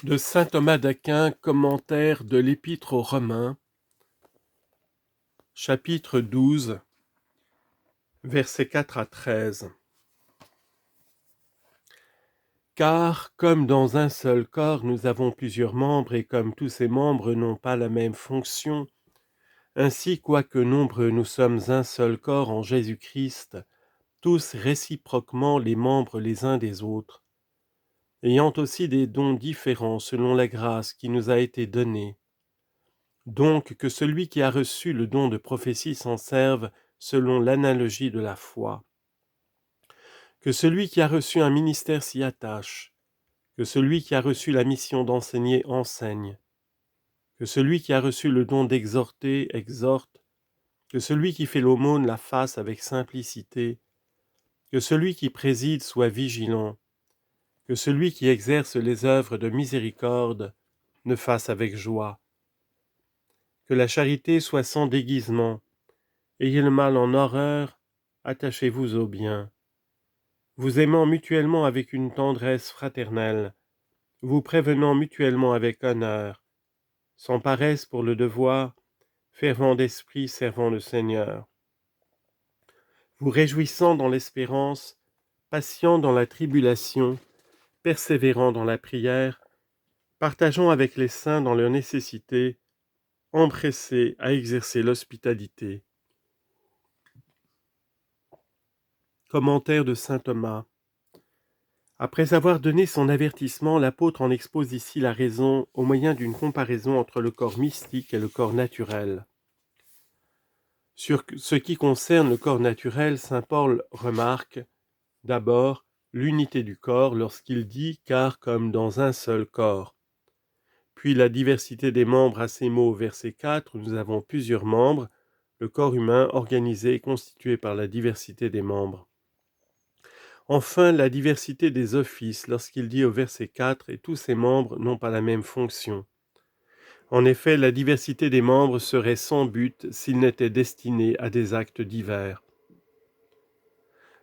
De saint Thomas d'Aquin, commentaire de l'Épître aux Romains, chapitre 12, versets 4 à 13. Car, comme dans un seul corps nous avons plusieurs membres, et comme tous ces membres n'ont pas la même fonction, ainsi, quoique nombreux, nous sommes un seul corps en Jésus-Christ, tous réciproquement les membres les uns des autres, ayant aussi des dons différents selon la grâce qui nous a été donnée. Donc que celui qui a reçu le don de prophétie s'en serve selon l'analogie de la foi. Que celui qui a reçu un ministère s'y attache. Que celui qui a reçu la mission d'enseigner enseigne. Que celui qui a reçu le don d'exhorter exhorte. Que celui qui fait l'aumône la fasse avec simplicité. Que celui qui préside soit vigilant. Que celui qui exerce les œuvres de miséricorde ne fasse avec joie. Que la charité soit sans déguisement. Ayez le mal en horreur, attachez-vous au bien. Vous aimant mutuellement avec une tendresse fraternelle, vous prévenant mutuellement avec honneur, sans paresse pour le devoir, fervent d'esprit servant le Seigneur. Vous réjouissant dans l'espérance, patient dans la tribulation, persévérant dans la prière, partageant avec les saints dans leur nécessité, empressés à exercer l'hospitalité. Commentaire de saint Thomas. Après avoir donné son avertissement, l'apôtre en expose ici la raison au moyen d'une comparaison entre le corps mystique et le corps naturel. Sur ce qui concerne le corps naturel, saint Paul remarque d'abord l'unité du corps lorsqu'il dit « car comme dans un seul corps ». Puis la diversité des membres à ces mots au verset 4, où nous avons plusieurs membres, le corps humain organisé et constitué par la diversité des membres. Enfin, la diversité des offices, lorsqu'il dit au verset 4 « et tous ses membres n'ont pas la même fonction ». En effet, la diversité des membres serait sans but s'ils n'étaient destinés à des actes divers.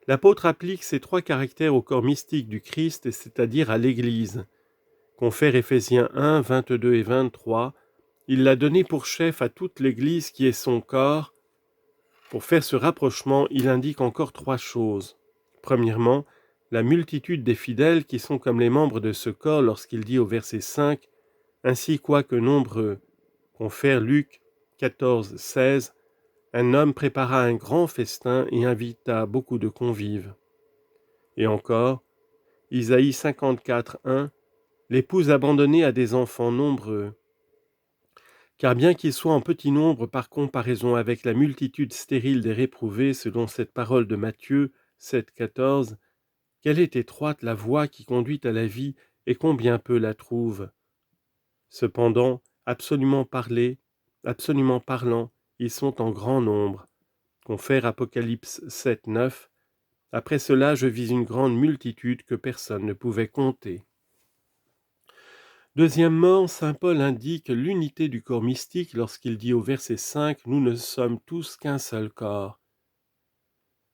L'apôtre applique ces trois caractères au corps mystique du Christ, c'est-à-dire à l'Église. Confère Éphésiens 1, 22 et 23, il l'a donné pour chef à toute l'Église qui est son corps. Pour faire ce rapprochement, il indique encore trois choses. Premièrement, la multitude des fidèles qui sont comme les membres de ce corps lorsqu'il dit au verset 5 « Ainsi quoique nombreux ». Confère Luc 14, 16 « Un homme prépara un grand festin et invita beaucoup de convives ». Et encore, Isaïe 54, 1 « L'épouse abandonnée a des enfants nombreux ». Car bien qu'ils soient en petit nombre par comparaison avec la multitude stérile des réprouvés, selon cette parole de Matthieu 7, 14, quelle est étroite la voie qui conduit à la vie et combien peu la trouve. Cependant, absolument parlant, ils sont en grand nombre. Confère Apocalypse 7, 9. Après cela, je vis une grande multitude que personne ne pouvait compter. Deuxièmement, saint Paul indique l'unité du corps mystique lorsqu'il dit au verset 5 « Nous ne sommes tous qu'un seul corps ».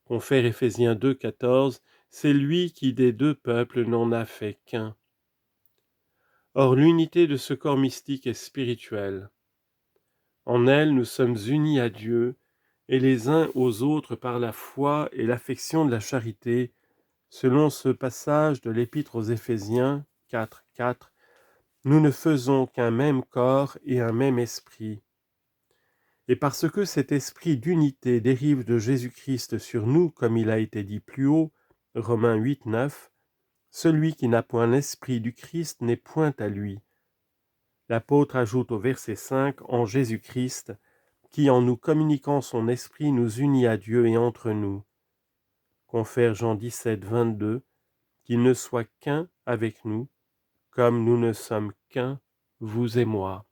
Confère Éphésiens 2, 14 « C'est lui qui des deux peuples n'en a fait qu'un ». Or, l'unité de ce corps mystique est spirituelle. En elle, nous sommes unis à Dieu et les uns aux autres par la foi et l'affection de la charité, selon ce passage de l'Épître aux Éphésiens 4, 4. Nous ne faisons qu'un même corps et un même esprit. Et parce que cet esprit d'unité dérive de Jésus-Christ sur nous, comme il a été dit plus haut, Romains 8, 9, celui qui n'a point l'esprit du Christ n'est point à lui. L'apôtre ajoute au verset 5, en Jésus-Christ, qui en nous communiquant son esprit nous unit à Dieu et entre nous. Confère Jean 17, 22, qu'il ne soit qu'un avec nous, comme nous ne sommes qu'un, vous et moi.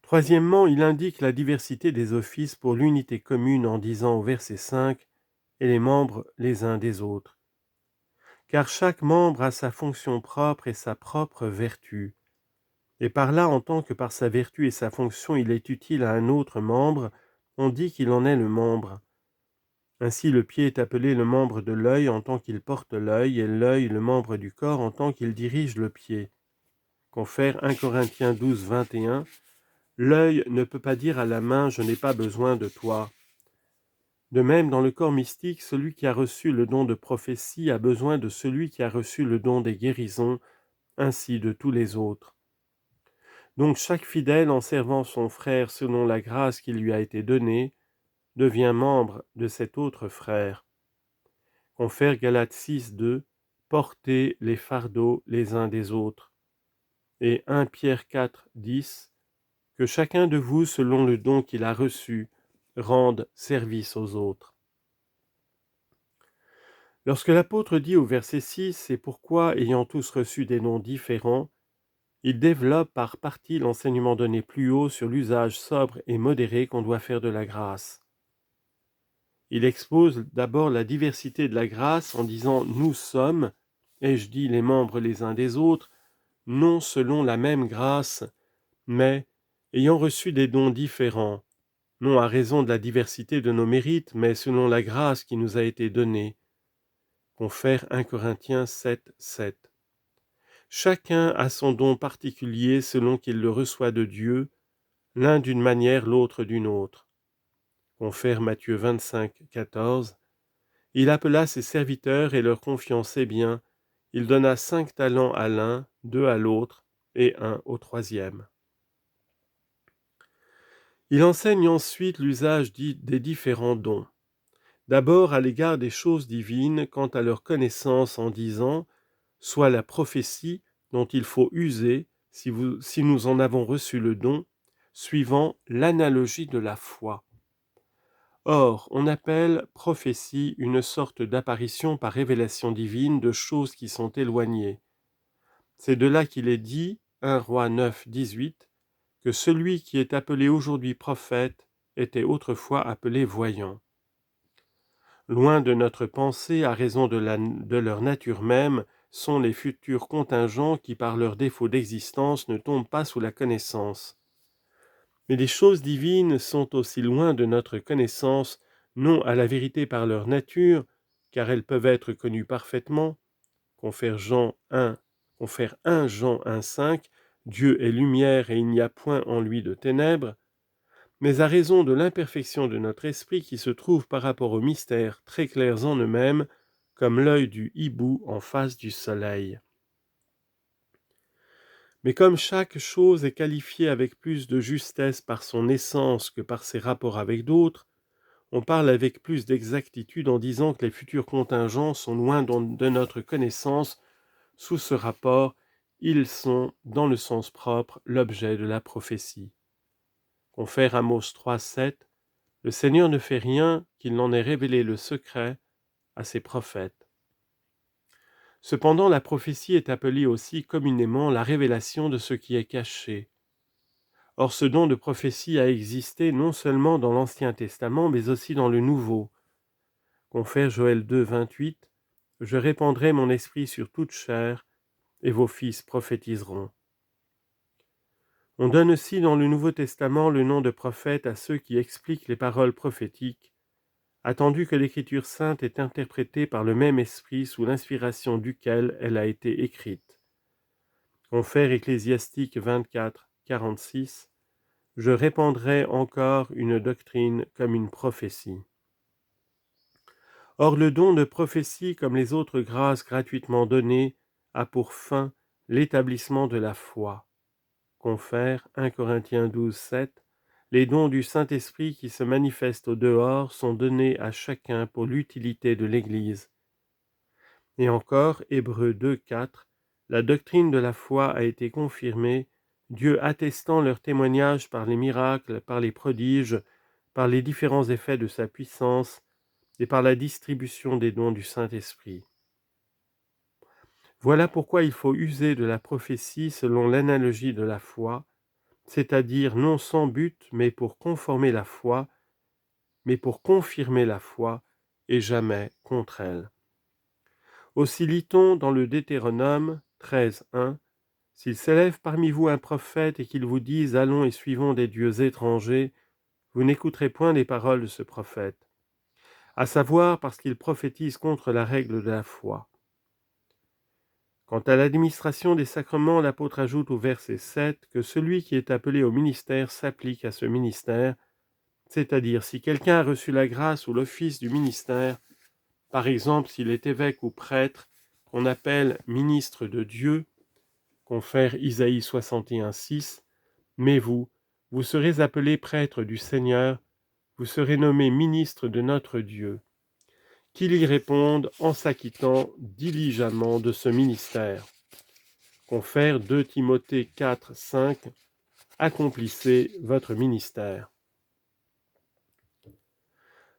Troisièmement, il indique la diversité des offices pour l'unité commune en disant au verset 5 « et les membres les uns des autres ». Car chaque membre a sa fonction propre et sa propre vertu. Et par là, en tant que par sa vertu et sa fonction, il est utile à un autre membre, on dit qu'il en est le membre. Ainsi le pied est appelé le membre de l'œil en tant qu'il porte l'œil, et l'œil le membre du corps en tant qu'il dirige le pied. Confère 1 Corinthiens 12, 21. L'œil ne peut pas dire à la main « je n'ai pas besoin de toi ». De même, dans le corps mystique, celui qui a reçu le don de prophétie a besoin de celui qui a reçu le don des guérisons, ainsi de tous les autres. Donc chaque fidèle, en servant son frère selon la grâce qui lui a été donnée, devient membre de cet autre frère. Confère Galates 6, 2, portez les fardeaux les uns des autres. Et 1 Pierre 4, 10, que chacun de vous, selon le don qu'il a reçu, rende service aux autres. Lorsque l'apôtre dit au verset 6, c'est pourquoi, ayant tous reçu des dons différents, il développe par partie l'enseignement donné plus haut sur l'usage sobre et modéré qu'on doit faire de la grâce. Il expose d'abord la diversité de la grâce en disant « nous sommes », et je dis les membres les uns des autres, non selon la même grâce, mais ayant reçu des dons différents, non à raison de la diversité de nos mérites, mais selon la grâce qui nous a été donnée. Confère 1 Corinthiens 7, 7. Chacun a son don particulier selon qu'il le reçoit de Dieu, l'un d'une manière, l'autre d'une autre. Confère Matthieu 25, 14. Il appela ses serviteurs et leur confiant ses biens. Il donna 5 talents à l'un, 2 à l'autre, et 1 au troisième. Il enseigne ensuite l'usage des différents dons. D'abord à l'égard des choses divines quant à leur connaissance en disant, soit la prophétie dont il faut user si nous en avons reçu le don, suivant l'analogie de la foi. Or, on appelle prophétie une sorte d'apparition par révélation divine de choses qui sont éloignées. C'est de là qu'il est dit, 1 Roi 9, 18, que celui qui est appelé aujourd'hui prophète était autrefois appelé voyant. Loin de notre pensée, à raison de leur nature même, sont les futurs contingents qui, par leur défaut d'existence, ne tombent pas sous la connaissance. Mais les choses divines sont aussi loin de notre connaissance, non à la vérité par leur nature, car elles peuvent être connues parfaitement. Confère 1 Jean 1,5, Dieu est lumière et il n'y a point en lui de ténèbres, mais à raison de l'imperfection de notre esprit qui se trouve par rapport aux mystères très clairs en eux-mêmes, comme l'œil du hibou en face du soleil. Mais comme chaque chose est qualifiée avec plus de justesse par son essence que par ses rapports avec d'autres, on parle avec plus d'exactitude en disant que les futurs contingents sont loin de notre connaissance. Sous ce rapport, ils sont, dans le sens propre, l'objet de la prophétie. Confère Amos 3, 7, le Seigneur ne fait rien qu'il n'en ait révélé le secret à ses prophètes. Cependant, la prophétie est appelée aussi communément la révélation de ce qui est caché. Or, ce don de prophétie a existé non seulement dans l'Ancien Testament, mais aussi dans le Nouveau. Confère Joël 2, 28, « Je répandrai mon esprit sur toute chair, et vos fils prophétiseront. » On donne aussi dans le Nouveau Testament le nom de prophète à ceux qui expliquent les paroles prophétiques, attendu que l'Écriture sainte est interprétée par le même esprit sous l'inspiration duquel elle a été écrite. Confère Ecclésiastique 24, 46, « Je répandrai encore une doctrine comme une prophétie. » Or le don de prophétie, comme les autres grâces gratuitement données, a pour fin l'établissement de la foi. Confère 1 Corinthiens 12, 7, les dons du Saint-Esprit qui se manifestent au dehors sont donnés à chacun pour l'utilité de l'Église. Et encore, Hébreux 2, 4, la doctrine de la foi a été confirmée, Dieu attestant leur témoignage par les miracles, par les prodiges, par les différents effets de sa puissance et par la distribution des dons du Saint-Esprit. Voilà pourquoi il faut user de la prophétie selon l'analogie de la foi, c'est-à-dire non sans but, mais pour conformer la foi, mais pour confirmer la foi, et jamais contre elle. Aussi lit-on dans le Deutéronome 13, 1, « S'il s'élève parmi vous un prophète et qu'il vous dise « Allons et suivons des dieux étrangers », vous n'écouterez point les paroles de ce prophète. à savoir parce qu'ils prophétisent contre la règle de la foi. Quant à l'administration des sacrements, l'apôtre ajoute au verset 7 que celui qui est appelé au ministère s'applique à ce ministère, c'est-à-dire si quelqu'un a reçu la grâce ou l'office du ministère, par exemple s'il est évêque ou prêtre, qu'on appelle ministre de Dieu, confère Isaïe 61,6, mais vous serez appelés prêtres du Seigneur, vous serez nommés ministres de notre Dieu, qu'il y réponde en s'acquittant diligemment de ce ministère. Confère 2 Timothée 4, 5, accomplissez votre ministère.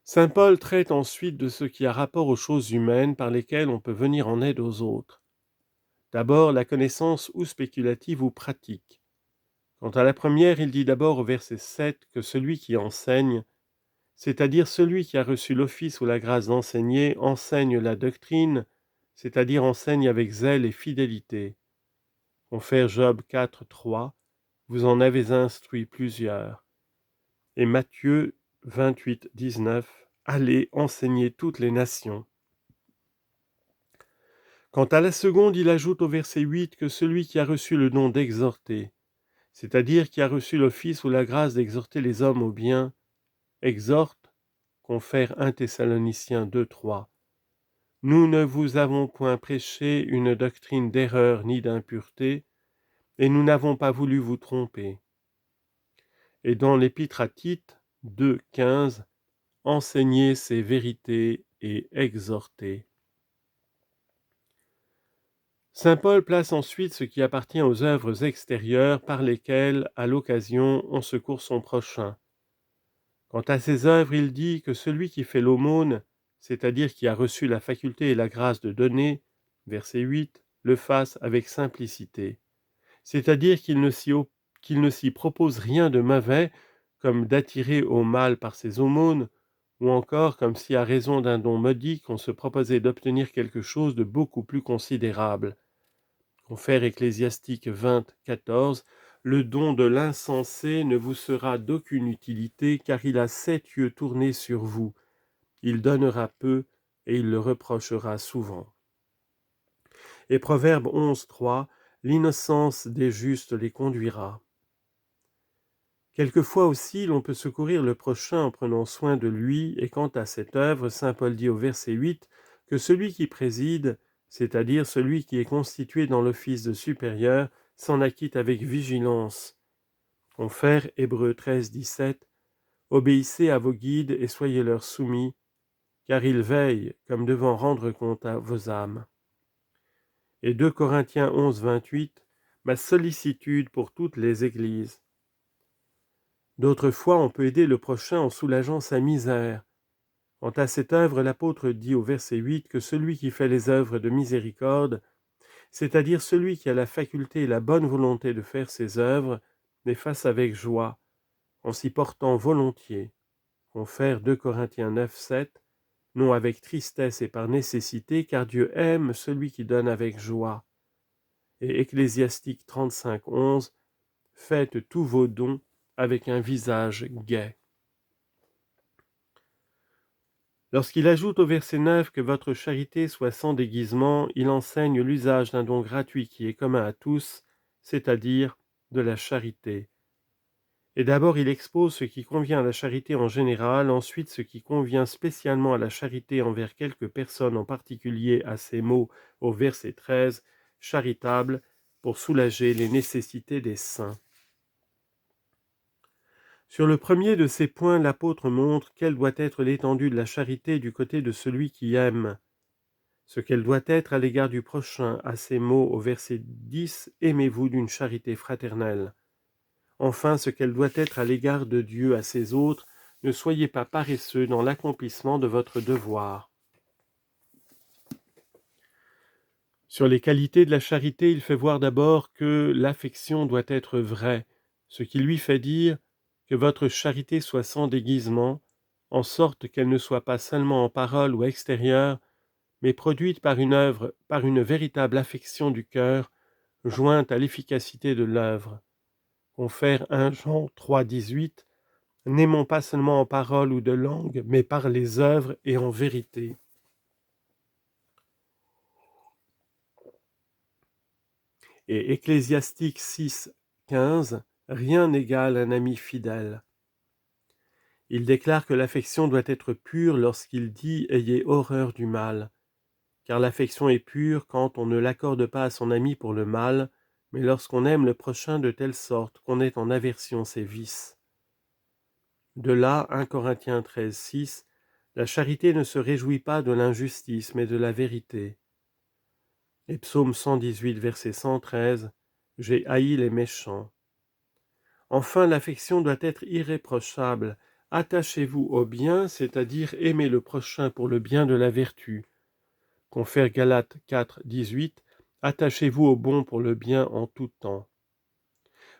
Saint Paul traite ensuite de ce qui a rapport aux choses humaines par lesquelles on peut venir en aide aux autres. D'abord, la connaissance ou spéculative ou pratique. Quant à la première, il dit d'abord au verset 7 que celui qui enseigne, c'est-à-dire celui qui a reçu l'office ou la grâce d'enseigner, enseigne la doctrine, c'est-à-dire enseigne avec zèle et fidélité. Confère Job 4, 3, vous en avez instruit plusieurs. Et Matthieu 28, 19, allez enseigner toutes les nations. Quant à la seconde, il ajoute au verset 8 que celui qui a reçu le don d'exhorter, c'est-à-dire qui a reçu l'office ou la grâce d'exhorter les hommes au bien, exhorte, confère 1 Thessaloniciens 2, 3. Nous ne vous avons point prêché une doctrine d'erreur ni d'impureté, et nous n'avons pas voulu vous tromper. Et dans l'épître à Tite 2, 15, enseignez ces vérités et exhortez. Saint Paul place ensuite ce qui appartient aux œuvres extérieures par lesquelles, à l'occasion, on secourt son prochain. Quant à ces œuvres, il dit que celui qui fait l'aumône, c'est-à-dire qui a reçu la faculté et la grâce de donner, verset 8, le fasse avec simplicité, c'est-à-dire qu'il ne s'y propose rien de mauvais, comme d'attirer au mal par ses aumônes, ou encore comme si à raison d'un don modique on se proposait d'obtenir quelque chose de beaucoup plus considérable. Confère Ecclésiastique 20, 14, le don de l'insensé ne vous sera d'aucune utilité, car il a 7 yeux tournés sur vous. Il donnera peu, et il le reprochera souvent. Et Proverbe 11, 3, l'innocence des justes les conduira. Quelquefois aussi, l'on peut secourir le prochain en prenant soin de lui, et quant à cette œuvre, saint Paul dit au verset 8 que celui qui préside, c'est-à-dire celui qui est constitué dans l'office de supérieur, s'en acquitte avec vigilance. Confère Hébreux 13, 17, obéissez à vos guides et soyez leur soumis, car ils veillent comme devant rendre compte à vos âmes. Et 2 Corinthiens 11, 28, ma sollicitude pour toutes les églises. D'autres fois, on peut aider le prochain en soulageant sa misère. Quant à cette œuvre, l'apôtre dit au verset 8 que celui qui fait les œuvres de miséricorde, c'est-à-dire celui qui a la faculté et la bonne volonté de faire ces œuvres, les fasse avec joie, en s'y portant volontiers. Confère 2 Corinthiens 9, 7, non avec tristesse et par nécessité, car Dieu aime celui qui donne avec joie. Et Ecclésiastique 35, 11, faites tous vos dons avec un visage gai. Lorsqu'il ajoute au verset 9 que votre charité soit sans déguisement, il enseigne l'usage d'un don gratuit qui est commun à tous, c'est-à-dire de la charité. Et d'abord il expose ce qui convient à la charité en général, ensuite ce qui convient spécialement à la charité envers quelques personnes en particulier à ces mots au verset 13, charitable, pour soulager les nécessités des saints. Sur le premier de ces points, l'apôtre montre quelle doit être l'étendue de la charité du côté de celui qui aime, ce qu'elle doit être à l'égard du prochain, à ces mots au verset 10, aimez-vous d'une charité fraternelle. Enfin, ce qu'elle doit être à l'égard de Dieu à ses autres, ne soyez pas paresseux dans l'accomplissement de votre devoir. Sur les qualités de la charité, il fait voir d'abord que l'affection doit être vraie, ce qui lui fait dire que votre charité soit sans déguisement, en sorte qu'elle ne soit pas seulement en parole ou extérieure, mais produite par une œuvre, par une véritable affection du cœur, jointe à l'efficacité de l'œuvre. Confère 1 Jean 3, 18, N'aimons pas seulement en parole ou de langue, mais par les œuvres et en vérité. Et Ecclésiastique 6, 15, rien n'égale un ami fidèle. Il déclare que l'affection doit être pure lorsqu'il dit « Ayez horreur du mal », car l'affection est pure quand on ne l'accorde pas à son ami pour le mal, mais lorsqu'on aime le prochain de telle sorte qu'on ait en aversion ses vices. De là, 1 Corinthiens 13, 6, la charité ne se réjouit pas de l'injustice, mais de la vérité. Et Psaume 118, verset 113, j'ai haï les méchants. Enfin, l'affection doit être irréprochable. Attachez-vous au bien, c'est-à-dire aimez le prochain pour le bien de la vertu. Confère Galates 4, 18, attachez-vous au bon pour le bien en tout temps.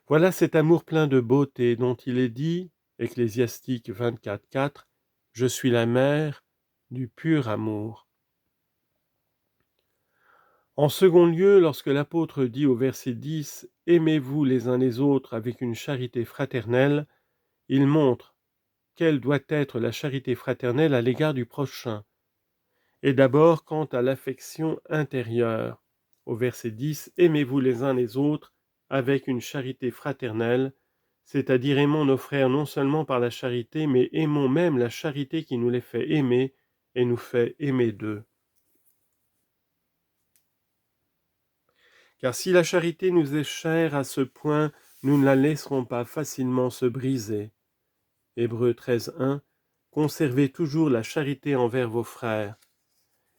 Voilà cet amour plein de beauté dont il est dit, Ecclésiastique 24, 4, je suis la mère du pur amour. En second lieu, lorsque l'apôtre dit au verset 10 « Aimez-vous les uns les autres avec une charité fraternelle », il montre quelle doit être la charité fraternelle à l'égard du prochain. Et d'abord quant à l'affection intérieure. Au verset 10 « Aimez-vous les uns les autres avec une charité fraternelle », c'est-à-dire aimons nos frères non seulement par la charité, mais aimons même la charité qui nous les fait aimer et nous fait aimer d'eux. Car si la charité nous est chère à ce point, nous ne la laisserons pas facilement se briser. Hébreux 13, 1, conservez toujours la charité envers vos frères.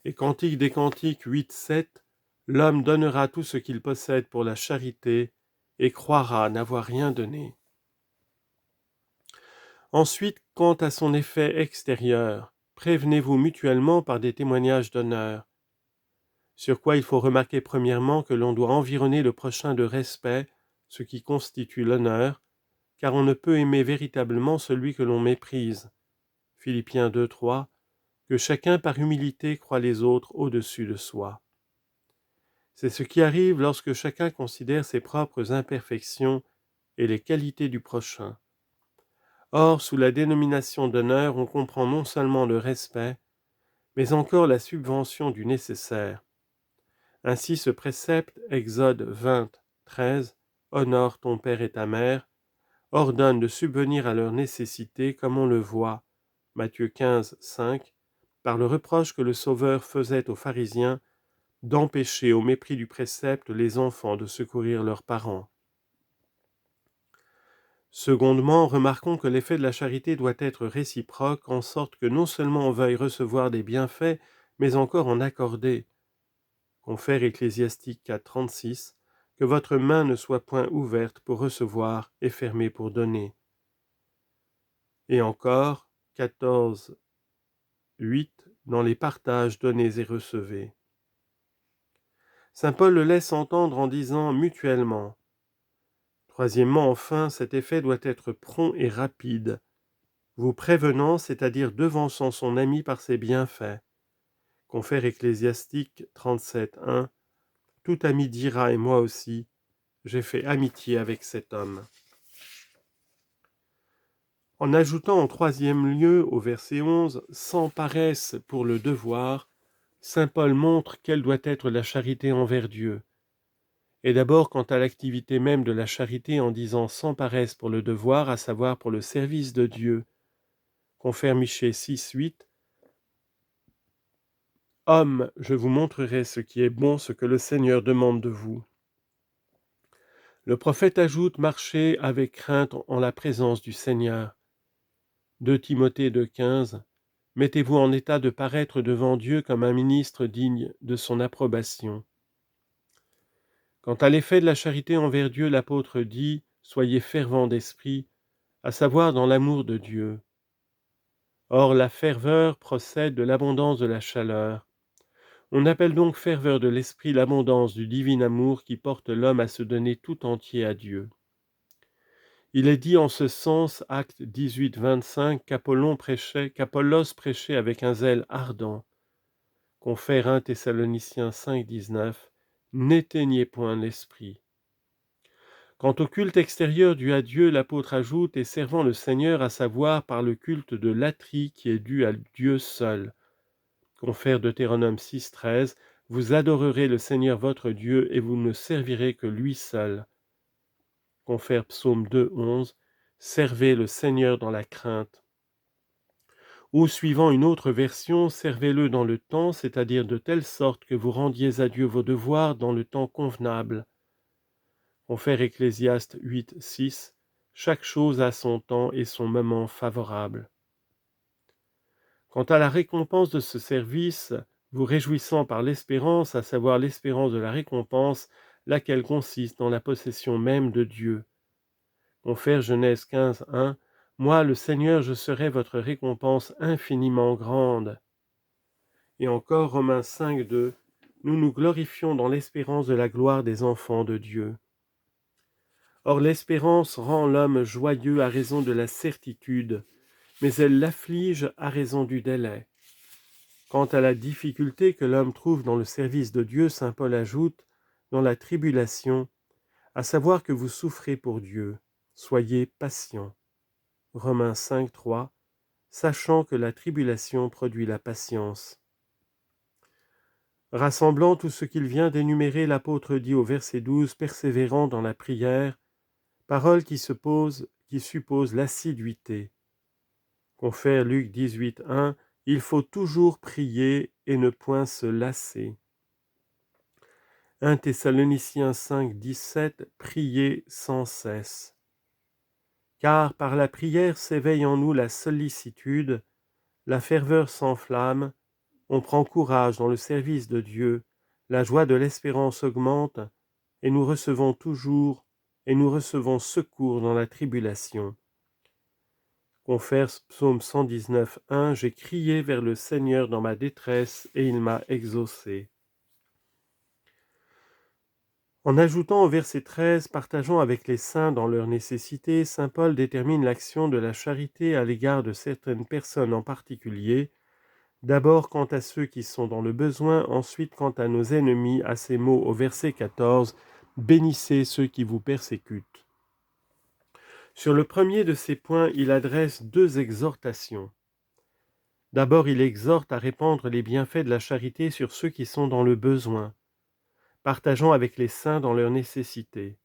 Et Cantique des Cantiques 8, 7, l'homme donnera tout ce qu'il possède pour la charité et croira n'avoir rien donné. Ensuite, quant à son effet extérieur, prévenez-vous mutuellement par des témoignages d'honneur. Sur quoi il faut remarquer premièrement que l'on doit environner le prochain de respect, ce qui constitue l'honneur, car on ne peut aimer véritablement celui que l'on méprise. Philippiens 2, 3, que chacun par humilité croit les autres au-dessus de soi. C'est ce qui arrive lorsque chacun considère ses propres imperfections et les qualités du prochain. Or, sous la dénomination d'honneur, on comprend non seulement le respect, mais encore la subvention du nécessaire. Ainsi ce précepte, Exode 20, 13, « Honore ton père et ta mère », ordonne de subvenir à leurs nécessités comme on le voit, Matthieu 15, 5, par le reproche que le Sauveur faisait aux pharisiens d'empêcher au mépris du précepte les enfants de secourir leurs parents. Secondement, remarquons que l'effet de la charité doit être réciproque, en sorte que non seulement on veuille recevoir des bienfaits, mais encore en accorder. Confère Ecclésiastique 4, 36, que votre main ne soit point ouverte pour recevoir et fermée pour donner. Et encore, 14, 8, dans les partages donnez et recevez. Saint Paul le laisse entendre en disant mutuellement. Troisièmement, enfin, cet effet doit être prompt et rapide, vous prévenant, c'est-à-dire devançant son ami par ses bienfaits. Confère Ecclésiastique 37, 1, tout ami dira, et moi aussi, j'ai fait amitié avec cet homme. En ajoutant en troisième lieu, au verset 11, sans paresse pour le devoir, saint Paul montre quelle doit être la charité envers Dieu. Et d'abord quant à l'activité même de la charité en disant sans paresse pour le devoir, à savoir pour le service de Dieu. Confère Michée 6, 8, « Hommes, je vous montrerai ce qui est bon, ce que le Seigneur demande de vous. » Le prophète ajoute « Marchez avec crainte en la présence du Seigneur. » 2 Timothée 2, 15, « Mettez-vous en état de paraître devant Dieu comme un ministre digne de son approbation. » Quant à l'effet de la charité envers Dieu, l'apôtre dit « Soyez fervents d'esprit », à savoir dans l'amour de Dieu. Or, la ferveur procède de l'abondance de la chaleur. On appelle donc ferveur de l'esprit l'abondance du divin amour qui porte l'homme à se donner tout entier à Dieu. Il est dit en ce sens, acte 18, 25, qu'Apollos prêchait avec un zèle ardent. Confère 1 Thessaloniciens 5, 19, n'éteignez point l'esprit. Quant au culte extérieur dû à Dieu, l'apôtre ajoute « et servant le Seigneur, à savoir par le culte de latrie qui est dû à Dieu seul ». Confère Deutéronome 6,13 « Vous adorerez le Seigneur votre Dieu et vous ne servirez que lui seul ». Confère Psaume 2,11 « Servez le Seigneur dans la crainte ». Ou, suivant une autre version, servez-le dans le temps, c'est-à-dire de telle sorte que vous rendiez à Dieu vos devoirs dans le temps convenable. Confère Ecclésiaste 8,6 Chaque chose a son temps et son moment favorable. Quant à la récompense de ce service, vous réjouissant par l'espérance, à savoir l'espérance de la récompense, laquelle consiste dans la possession même de Dieu. Confère Genèse 15,1 Moi, le Seigneur, je serai votre récompense infiniment grande. Et encore Romains 5,2 Nous nous glorifions dans l'espérance de la gloire des enfants de Dieu. Or l'espérance rend l'homme joyeux à raison de la certitude, mais elle l'afflige à raison du délai. Quant à la difficulté que l'homme trouve dans le service de Dieu, saint Paul ajoute, dans la tribulation, à savoir que vous souffrez pour Dieu, soyez patients. Romains 5,3 Sachant que la tribulation produit la patience. Rassemblant tout ce qu'il vient d'énumérer, l'apôtre dit au verset 12, persévérant dans la prière, parole qui suppose l'assiduité. Confère Luc 18,1 Il faut toujours prier et ne point se lasser. 1 Thessaloniciens 5,17 Priez sans cesse. Car par la prière s'éveille en nous la sollicitude, la ferveur s'enflamme, on prend courage dans le service de Dieu, la joie de l'espérance augmente, et nous recevons secours dans la tribulation. Confère Psaume 119,1 J'ai crié vers le Seigneur dans ma détresse, et il m'a exaucé. En ajoutant au verset 13, partageant avec les saints dans leur nécessité, saint Paul détermine l'action de la charité à l'égard de certaines personnes en particulier, d'abord quant à ceux qui sont dans le besoin, ensuite quant à nos ennemis, à ces mots au verset 14, « Bénissez ceux qui vous persécutent ». Sur le premier de ces points, il adresse deux exhortations. D'abord, il exhorte à répandre les bienfaits de la charité sur ceux qui sont dans le besoin, partageant avec les saints dans leur nécessité.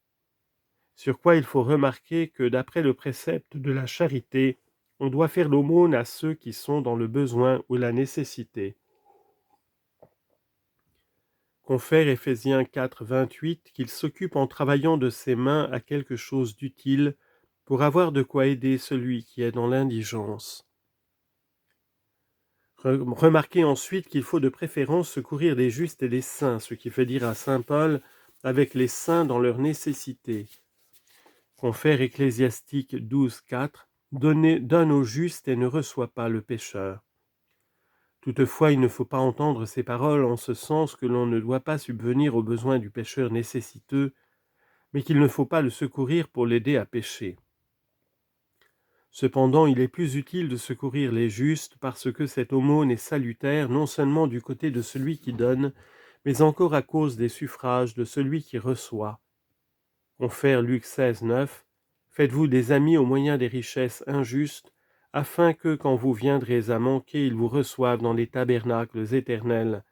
Sur quoi il faut remarquer que, d'après le précepte de la charité, on doit faire l'aumône à ceux qui sont dans le besoin ou la nécessité. Confère Éphésiens 4,28 qu'il s'occupe en travaillant de ses mains à quelque chose d'utile pour avoir de quoi aider celui qui est dans l'indigence. Remarquez ensuite qu'il faut de préférence secourir les justes et les saints, ce qui fait dire à saint Paul avec les saints dans leur nécessité. Confère Ecclésiastique 12,4 Donne au juste et ne reçois pas le pécheur. Toutefois, il ne faut pas entendre ces paroles en ce sens que l'on ne doit pas subvenir aux besoins du pécheur nécessiteux, mais qu'il ne faut pas le secourir pour l'aider à pécher. Cependant, il est plus utile de secourir les justes parce que cette aumône est salutaire non seulement du côté de celui qui donne, mais encore à cause des suffrages de celui qui reçoit. Confère Luc 16,9 Faites-vous des amis au moyen des richesses injustes, afin que, quand vous viendrez à manquer, ils vous reçoivent dans les tabernacles éternels,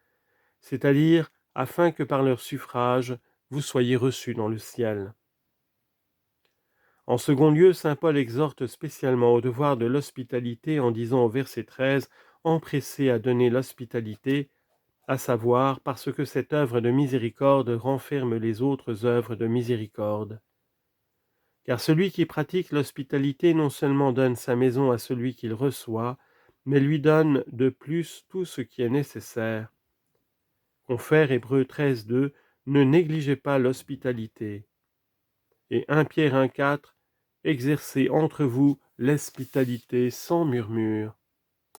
c'est-à-dire afin que par leur suffrage, vous soyez reçus dans le ciel. En second lieu, saint Paul exhorte spécialement au devoir de l'hospitalité en disant au verset 13 « Empressez à donner l'hospitalité », à savoir parce que cette œuvre de miséricorde renferme les autres œuvres de miséricorde. Car celui qui pratique l'hospitalité non seulement donne sa maison à celui qu'il reçoit, mais lui donne de plus tout ce qui est nécessaire. Confère Hébreux 13,2 Ne négligez pas l'hospitalité. Et 1 Pierre 1,4 Exercez entre vous l'hospitalité sans murmure.